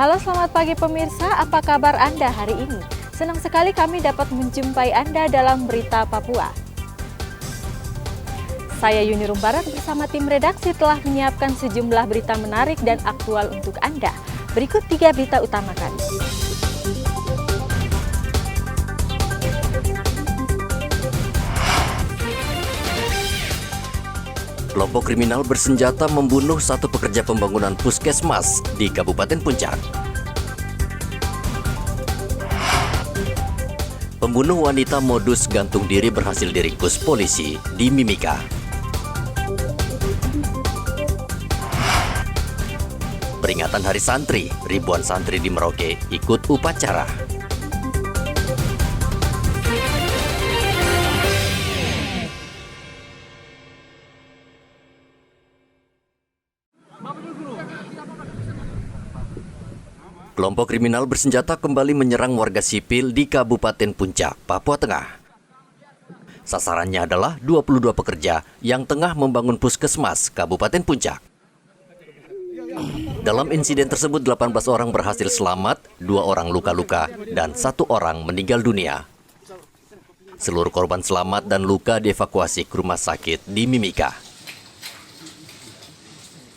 Halo, selamat pagi pemirsa, apa kabar Anda hari ini? Senang sekali kami dapat menjumpai Anda dalam Berita Papua. Saya Yuni Rumbarat bersama tim redaksi telah menyiapkan sejumlah berita menarik dan aktual untuk Anda. Berikut 3 berita utama kami. Kelompok kriminal bersenjata membunuh satu pekerja pembangunan puskesmas di Kabupaten Puncak. Pembunuh wanita modus gantung diri berhasil diringkus polisi di Mimika. Peringatan Hari Santri, ribuan santri di Merauke ikut upacara. Kelompok kriminal bersenjata kembali menyerang warga sipil di Kabupaten Puncak, Papua Tengah. Sasarannya adalah 22 pekerja yang tengah membangun puskesmas Kabupaten Puncak. Dalam insiden tersebut 18 orang berhasil selamat, 2 orang luka-luka, dan 1 orang meninggal dunia. Seluruh korban selamat dan luka dievakuasi ke rumah sakit di Mimika.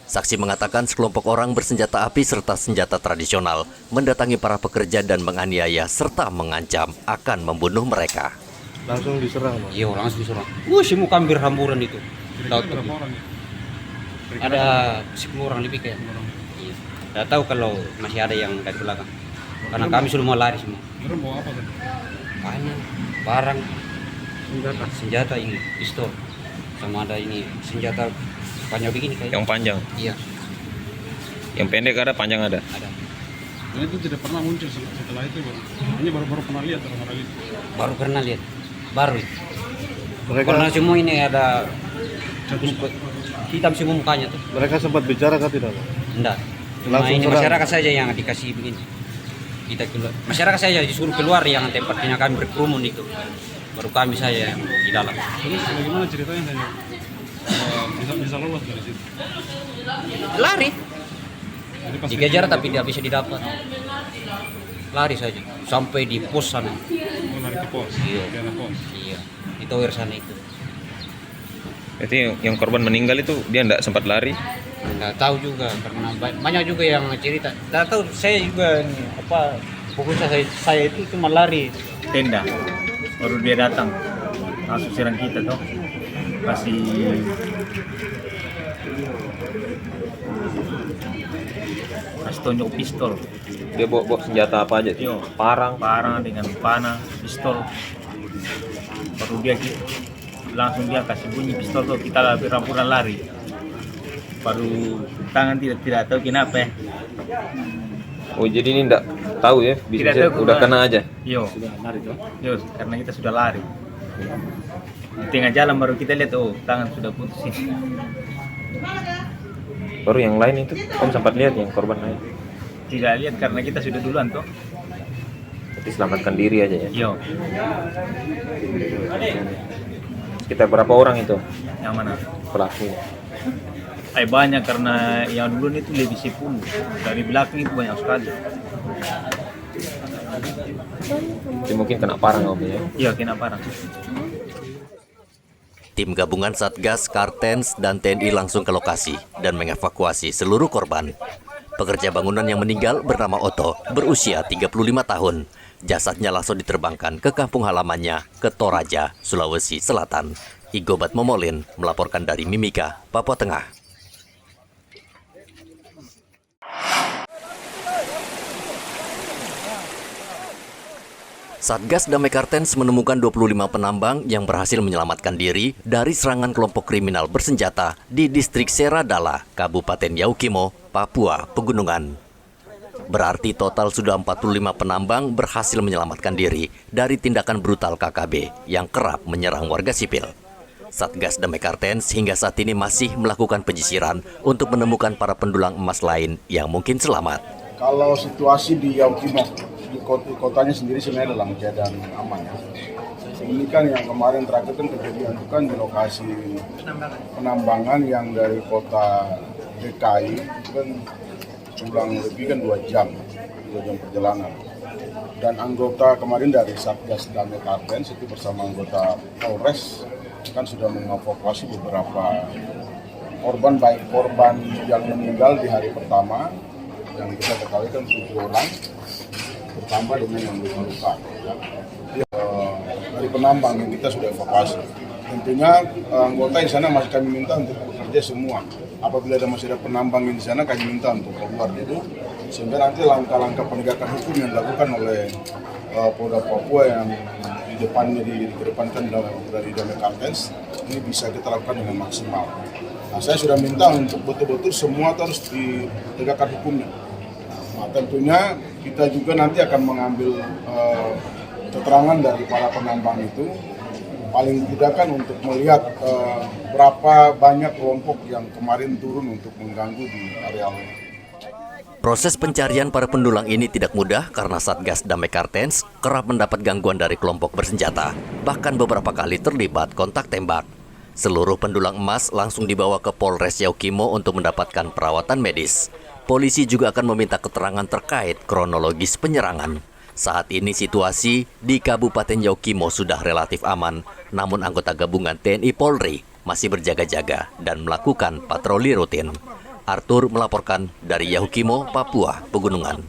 Saksi mengatakan sekelompok orang bersenjata api serta senjata tradisional mendatangi para pekerja dan menganiaya serta mengancam akan membunuh mereka. Langsung diserang, Bang? Iya, langsung diserang. Semua kambir hamburan itu. Ada 10 orang lebih kayak. Iya. Tidak tahu kalau masih ada yang dari belakang. Karena kami sudah mau lari semua. Bawa apa kan? Banyak barang, senjata ini, pistol, sama ada ini senjata panjang begini kayak. Yang panjang? Iya. Yang pendek ada, panjang ada? Ada. Dan itu tidak pernah muncul setelah itu, Bang. Ini baru pernah lihat orang-orang itu. Baru pernah lihat. Baru. Karena semua ini ada hitam semua mukanya tuh. Mereka sempat bicara kah tidak, Bang? Enggak. Cuma ini serang. masyarakat saja yang dikasih begini. Kita keluar. Masyarakat saja disuruh keluar yang tempatnya kami berkerumun itu. Baru kami saja yang di dalam. Terus bagaimana ceritanya tanya? Bisa lolos dari situ? Lari. Jadi pas Dikejar tapi tidak bisa didapat. Lari saja sampai di pos sana. lari ke pos. Iya. Ke pos. Iya. Di tower sana itu. Berarti yang korban meninggal itu dia tidak sempat lari? Enggak tahu juga karena banyak juga yang cerita. Enggak tahu saya juga nih, apa fokusnya saya itu cuma lari. Tenda baru dia datang langsung serang kita tuh kasih tunjuk pistol. Dia bawa senjata apa aja? Yo, Parang? parang dengan panah pistol baru dia langsung dia kasih bunyi pistol tuh kita rampuran lari baru tangan tidak tahu kenapa ya. Oh, jadi ini tidak tahu ya? Bisa Tidak tahu, udah kena aja? Yo, karena kita sudah lari di tengah jalan baru kita lihat tangan sudah putus ini. Baru yang lain itu Om sempat lihat yang korban lain? Tidak lihat karena kita sudah duluan tuh. Jadi selamatkan diri aja ya? Yo, Sekitar berapa orang itu yang mana? pelaku? Banyak karena yang dulu itu lebih 10. Dari belakang itu banyak sekali. Jadi mungkin kena parang Om ya? Iya, kena parah. Tim gabungan Satgas, Kartens, dan TNI langsung ke lokasi dan mengevakuasi seluruh korban. Pekerja bangunan yang meninggal bernama Oto, berusia 35 tahun. Jasadnya langsung diterbangkan ke kampung halamannya ke Toraja, Sulawesi Selatan. Igobat Momolin melaporkan dari Mimika, Papua Tengah. Satgas Damai Kartens menemukan 25 penambang yang berhasil menyelamatkan diri dari serangan kelompok kriminal bersenjata di distrik Seradala, Kabupaten Yaukimo, Papua Pegunungan. Berarti total sudah 45 penambang berhasil menyelamatkan diri dari tindakan brutal KKB yang kerap menyerang warga sipil. Satgas Damai Kartens hingga saat ini masih melakukan penyisiran untuk menemukan para pendulang emas lain yang mungkin selamat. Kalau situasi di Yaukimo, di kotanya sendiri sebenarnya dalam keadaan aman ya. Ini kan yang kemarin terakhir kan kejadian itu kan di lokasi penambangan yang dari kota DKI itu kan kurang lebih kan 2 jam. tujuan perjalanan. Dan anggota kemarin dari Satgas Damai Kartens itu bersama anggota Polres kan sudah mengevakuasi beberapa korban, baik korban yang meninggal di hari pertama yang kita ketahui kan 7 orang, bertambah dengan yang luka-luka. Dari penambang yang kita sudah evakuasi. Tentunya anggota di sana masih kami minta untuk bekerja semua. Apabila masih ada penambang di sana, kami minta untuk keluar dulu, sehingga nanti langkah-langkah penegakan hukum yang dilakukan oleh Polda Papua yang di depannya dikedepankan dari Damai Kartens ini bisa kita lakukan dengan maksimal. Nah, saya sudah minta untuk betul-betul semua harus ditegakkan hukumnya. Nah, tentunya kita juga nanti akan mengambil keterangan dari para penambang itu, paling tidak kan untuk melihat berapa banyak kelompok yang kemarin turun untuk mengganggu di areal. Proses pencarian para pendulang ini tidak mudah karena Satgas Damai Kartens kerap mendapat gangguan dari kelompok bersenjata, bahkan beberapa kali terlibat kontak tembak. Seluruh pendulang emas langsung dibawa ke Polres Yaukimo untuk mendapatkan perawatan medis. Polisi juga akan meminta keterangan terkait kronologis penyerangan. Saat ini situasi di Kabupaten Yaukimo sudah relatif aman, namun anggota gabungan TNI Polri masih berjaga-jaga dan melakukan patroli rutin. Arthur melaporkan dari Yaukimo, Papua Pegunungan.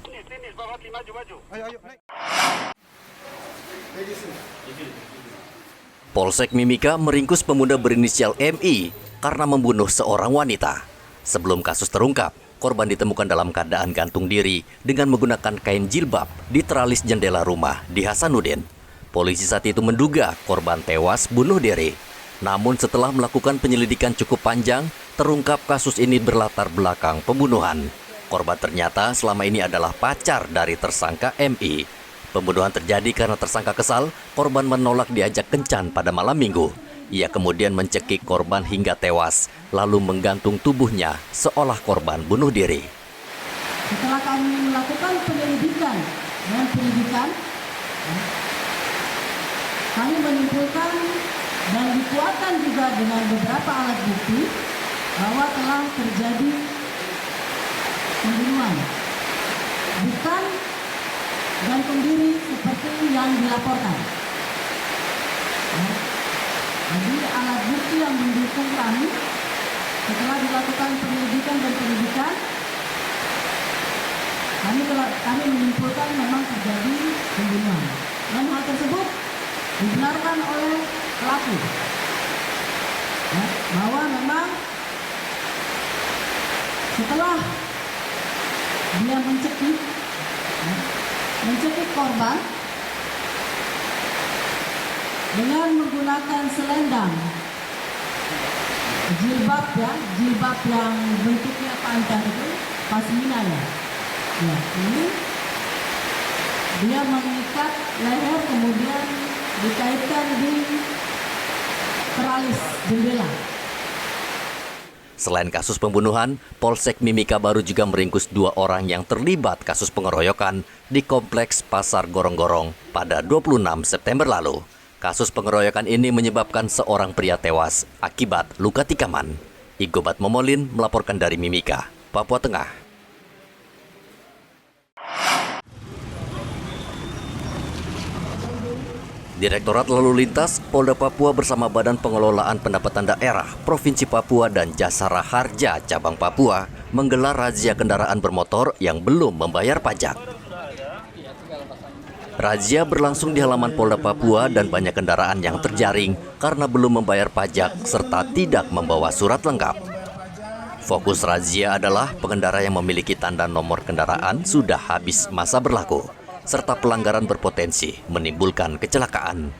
Polsek Mimika meringkus pemuda berinisial MI karena membunuh seorang wanita. Sebelum kasus terungkap, korban ditemukan dalam keadaan gantung diri dengan menggunakan kain jilbab di teralis jendela rumah di Hasanuddin. Polisi saat itu menduga korban tewas bunuh diri. Namun setelah melakukan penyelidikan cukup panjang, terungkap kasus ini berlatar belakang pembunuhan. Korban ternyata selama ini adalah pacar dari tersangka MI. Pembunuhan terjadi karena tersangka kesal, korban menolak diajak kencan pada malam minggu. Ia kemudian mencekik korban hingga tewas, lalu menggantung tubuhnya seolah korban bunuh diri. Setelah kami melakukan penyelidikan dan penyidikan, kami menyimpulkan dan dikuatkan juga dengan beberapa alat bukti bahwa telah terjadi pembunuhan, bukan gantung diri seperti yang dilaporkan. Jadi alat bukti yang mendukung kami setelah dilakukan penyelidikan dan penyidikan, kami menyimpulkan memang terjadi pembunuhan, dan hal tersebut dibenarkan oleh pelaku, bahwa memang setelah dia mencekik korban dengan menggunakan selendang jilbab yang bentuknya panjang itu pasmina ya. Ini dia mengikat leher kemudian dikaitkan di teralis jendela. Selain kasus pembunuhan, Polsek Mimika baru juga meringkus 2 orang yang terlibat kasus pengeroyokan di Kompleks Pasar Gorong-Gorong pada 26 September lalu. Kasus pengeroyokan ini menyebabkan seorang pria tewas akibat luka tikaman. Igobat Momolin melaporkan dari Mimika, Papua Tengah. Direktorat Lalu Lintas Polda Papua bersama Badan Pengelolaan Pendapatan Daerah Provinsi Papua dan Jasara Harja Cabang Papua menggelar razia kendaraan bermotor yang belum membayar pajak. Razia berlangsung di halaman Polda Papua dan banyak kendaraan yang terjaring karena belum membayar pajak serta tidak membawa surat lengkap. Fokus razia adalah pengendara yang memiliki tanda nomor kendaraan sudah habis masa berlaku, serta pelanggaran berpotensi menimbulkan kecelakaan.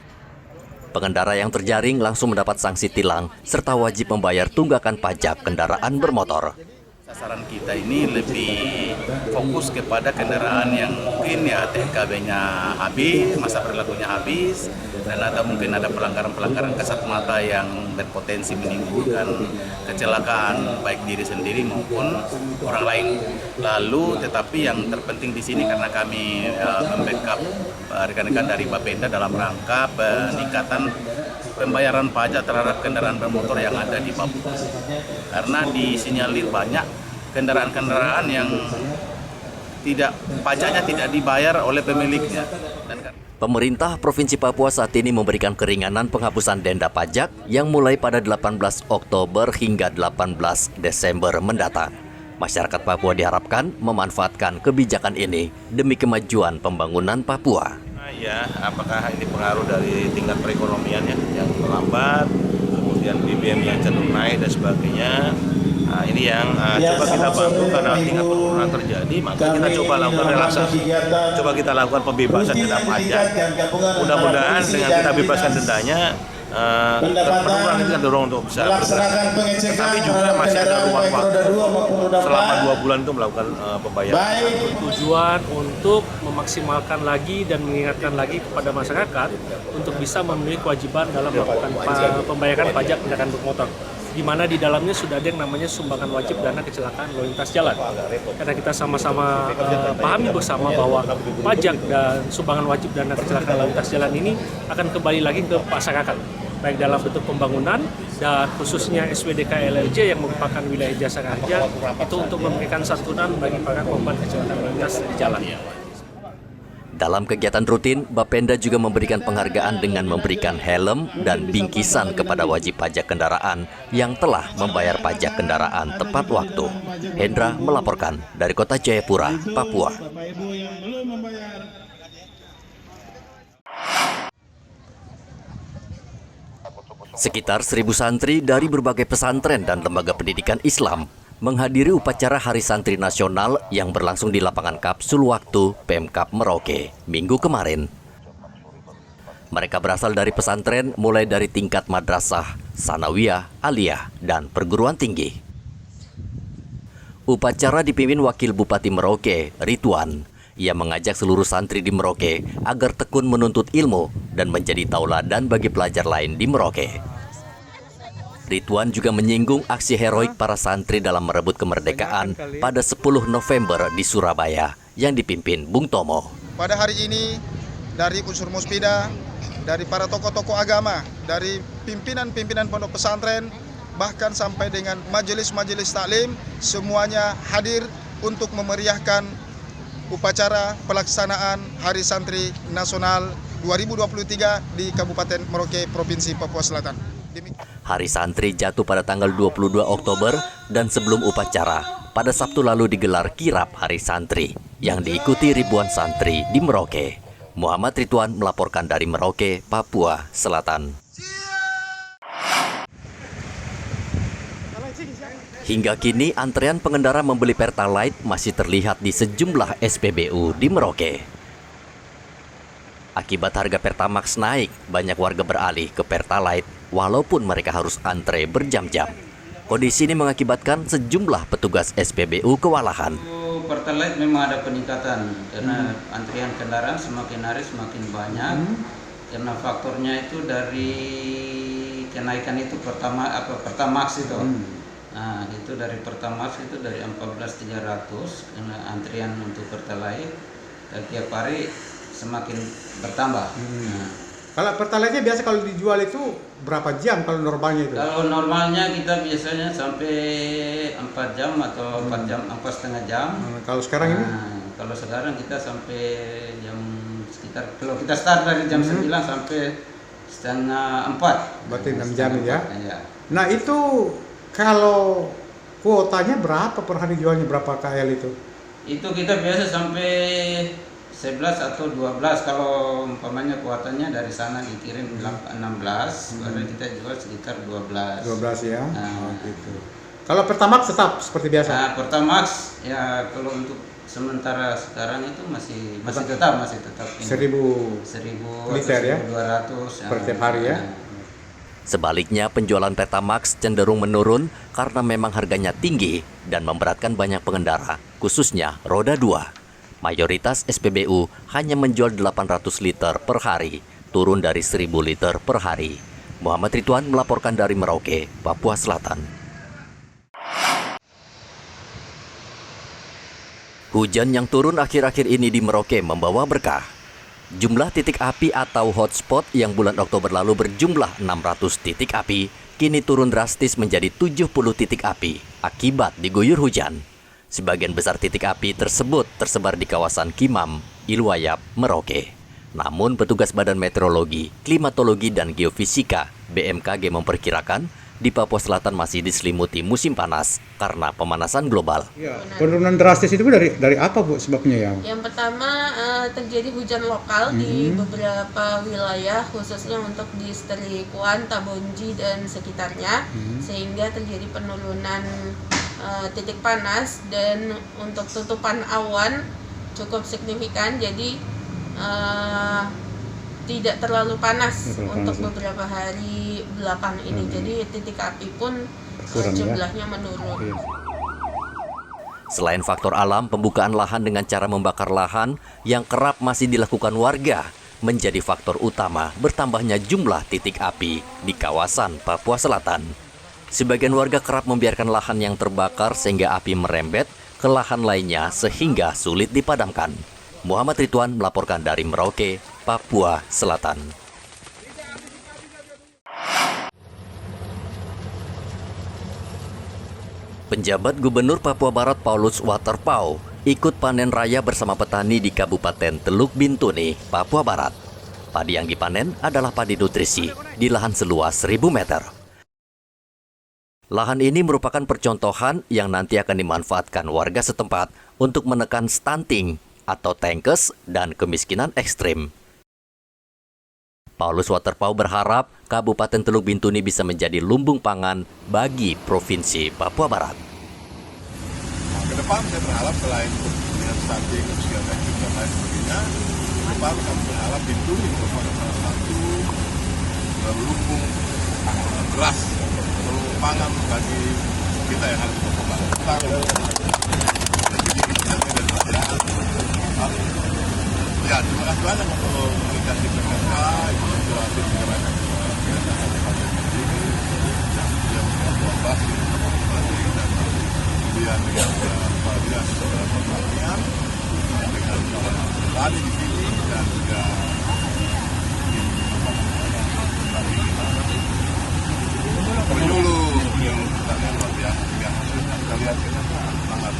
Pengendara yang terjaring langsung mendapat sanksi tilang serta wajib membayar tunggakan pajak kendaraan bermotor. Sasaran kita ini lebih fokus kepada kendaraan yang mungkin ya TNKB-nya habis, masa berlakunya habis, dan atau mungkin ada pelanggaran-pelanggaran kasat mata yang berpotensi menimbulkan kecelakaan baik diri sendiri maupun orang lain. Lalu tetapi yang terpenting di sini karena kami membackup rekan-rekan dari Bapenda dalam rangka peningkatan pembayaran pajak terhadap kendaraan bermotor yang ada di Papua. Karena disinyalir banyak kendaraan-kendaraan yang pajaknya tidak dibayar oleh pemiliknya. Pemerintah Provinsi Papua saat ini memberikan keringanan penghapusan denda pajak yang mulai pada 18 Oktober hingga 18 Desember mendatang. Masyarakat Papua diharapkan memanfaatkan kebijakan ini demi kemajuan pembangunan Papua. Ya, apakah ini pengaruh dari tingkat perekonomian yang melambat, kemudian BBM yang cenderung naik dan sebagainya. Nah, ini yang coba kita bantu karena tingkat penurunan terjadi, maka kita coba lakukan relaksasi. Coba kita lakukan pembebasan denda pajak. Mudah-mudahan dengan kita bebaskan dendanya, penurunan itu kan dorong untuk bisa bergerak. Tetapi juga masih ada ruang waktu selama 2 bulan itu melakukan pembayaran. Tujuan untuk memaksimalkan lagi dan mengingatkan lagi kepada masyarakat untuk bisa memenuhi kewajiban dalam melakukan pembayaran pajak kendaraan bermotor, di mana di dalamnya sudah ada yang namanya sumbangan wajib dana kecelakaan lalu lintas jalan. Karena kita sama-sama pahami bersama bahwa pajak dan sumbangan wajib dana kecelakaan lalu lintas jalan ini akan kembali lagi ke masyarakat, baik dalam bentuk pembangunan dan khususnya SWDK LLJ yang merupakan wilayah jasa raja itu untuk memberikan santunan bagi para korban kecelakaan lalu lintas di jalan. Dalam kegiatan rutin, Bapenda juga memberikan penghargaan dengan memberikan helm dan bingkisan kepada wajib pajak kendaraan yang telah membayar pajak kendaraan tepat waktu. Hendra melaporkan dari Kota Jayapura, Papua. Sekitar 1.000 santri dari berbagai pesantren dan lembaga pendidikan Islam menghadiri upacara Hari Santri Nasional yang berlangsung di lapangan kapsul waktu Pemkab Merauke Minggu kemarin. Mereka berasal dari pesantren mulai dari tingkat madrasah, sanawiyah, aliyah, dan perguruan tinggi. Upacara dipimpin Wakil Bupati Merauke, Ridwan. Ia mengajak seluruh santri di Merauke agar tekun menuntut ilmu dan menjadi tauladan bagi pelajar lain di Merauke. Ridwan juga menyinggung aksi heroik para santri dalam merebut kemerdekaan pada 10 November di Surabaya yang dipimpin Bung Tomo. Pada hari ini, dari unsur Muspida, dari para tokoh-tokoh agama, dari pimpinan-pimpinan pondok pesantren, bahkan sampai dengan majelis-majelis taklim, semuanya hadir untuk memeriahkan upacara pelaksanaan Hari Santri Nasional 2023 di Kabupaten Merauke, Provinsi Papua Selatan. Hari Santri jatuh pada tanggal 22 Oktober dan sebelum upacara, pada Sabtu lalu digelar kirap Hari Santri yang diikuti ribuan santri di Merauke. Muhammad Ridwan melaporkan dari Merauke, Papua Selatan. Hingga kini antrean pengendara membeli Pertalite masih terlihat di sejumlah SPBU di Merauke. Akibat harga Pertamax naik, banyak warga beralih ke Pertalite walaupun mereka harus antre berjam-jam. Kondisi ini mengakibatkan sejumlah petugas SPBU kewalahan. Pertalite memang ada peningkatan karena antrian kendaraan semakin hari semakin banyak. Karena faktornya itu dari kenaikan itu Pertamax itu. Nah, itu dari Pertamax itu dari 14.300 karena antrian untuk Pertalite dan tiap hari semakin bertambah. Kalau Pertalite-nya biasa kalau dijual itu berapa jam kalau normalnya itu? Kalau normalnya kita biasanya sampai 4 jam atau 4,5 jam. Kalau sekarang ini? Kalau sekarang kita sampai jam sekitar, kalau kita start dari jam 9 sampai setengah 4. Berarti 6 jam ya? Ya. Nah itu kalau kuotanya berapa per hari jualnya, berapa KL itu? Itu kita biasa sampai 11 atau 12 kalau umpamanya kuotanya dari sana dikirim 16, baru kita jual sekitar 12. 12 ya. Gitu. Kalau Pertamax tetap seperti biasa. Nah, Pertamax ya kalau untuk sementara sekarang itu masih tetap 1.000 liter ya. 1.200 per tiap hari ya. Sebaliknya, penjualan Pertamax cenderung menurun karena memang harganya tinggi dan memberatkan banyak pengendara, khususnya roda 2. Mayoritas SPBU hanya menjual 800 liter per hari, turun dari 1.000 liter per hari. Muhammad Ridwan melaporkan dari Merauke, Papua Selatan. Hujan yang turun akhir-akhir ini di Merauke membawa berkah. Jumlah titik api atau hotspot yang bulan Oktober lalu berjumlah 600 titik api, kini turun drastis menjadi 70 titik api akibat diguyur hujan. Sebagian besar titik api tersebut tersebar di kawasan Kimam, Ilwayap, Merauke. Namun petugas Badan Meteorologi, Klimatologi dan Geofisika (BMKG) memperkirakan di Papua Selatan masih diselimuti musim panas karena pemanasan global. Ya, penurunan drastis itu dari apa Bu sebabnya yang? Yang pertama terjadi hujan lokal di beberapa wilayah, khususnya untuk di Sterikuan, Tabonji dan sekitarnya, sehingga terjadi penurunan titik panas, dan untuk tutupan awan cukup signifikan, jadi tidak terlalu panas untuk beberapa hari belakang ini. Jadi titik api pun jumlahnya menurun. Selain faktor alam, pembukaan lahan dengan cara membakar lahan yang kerap masih dilakukan warga menjadi faktor utama bertambahnya jumlah titik api di kawasan Papua Selatan. Sebagian warga kerap membiarkan lahan yang terbakar sehingga api merembet ke lahan lainnya sehingga sulit dipadamkan. Muhammad Ridwan melaporkan dari Merauke, Papua Selatan. Penjabat Gubernur Papua Barat Paulus Waterpauw ikut panen raya bersama petani di Kabupaten Teluk Bintuni, Papua Barat. Padi yang dipanen adalah padi nutrisi di lahan seluas 1.000 meter. Lahan ini merupakan percontohan yang nanti akan dimanfaatkan warga setempat untuk menekan stunting atau tengkes dan kemiskinan ekstrim. Paulus Waterpauw berharap Kabupaten Teluk Bintuni bisa menjadi lumbung pangan bagi Provinsi Papua Barat. Ke depan saya berharap selain dengan stunting, kemiskinan ekstrim dan lain sebagainya, ke depan kami berharap Bintuni merupakan salah satu lumbung beras, lumbung pangan bagi kita yang ada di Papua Barat. Ya, terima kasih banyak untuk komunikasi PPK, itu inspirasi masyarakat. Kemudian dengan Pak Dinas Pertanian, dengan petani di sini, dan juga penyuluh pertanian luar biasa. Kita lihat kita sangat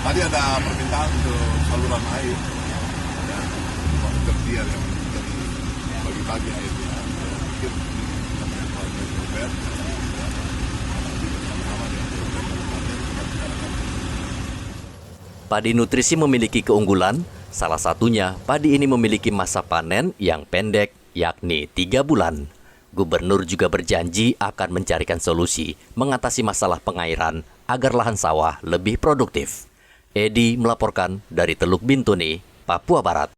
tadi ada permintaan untuk saluran air dan tertiar yang menjadi bagi-bagi airnya. Padi nutrisi memiliki keunggulan, salah satunya padi ini memiliki masa panen yang pendek, yakni 3 bulan. Gubernur juga berjanji akan mencarikan solusi mengatasi masalah pengairan agar lahan sawah lebih produktif. Edi melaporkan dari Teluk Bintuni, Papua Barat.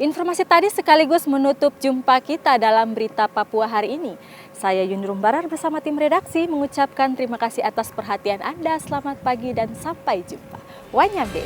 Informasi tadi sekaligus menutup jumpa kita dalam Berita Papua hari ini. Saya Yunrum Barar bersama tim redaksi mengucapkan terima kasih atas perhatian Anda. Selamat pagi dan sampai jumpa. Wanyambe.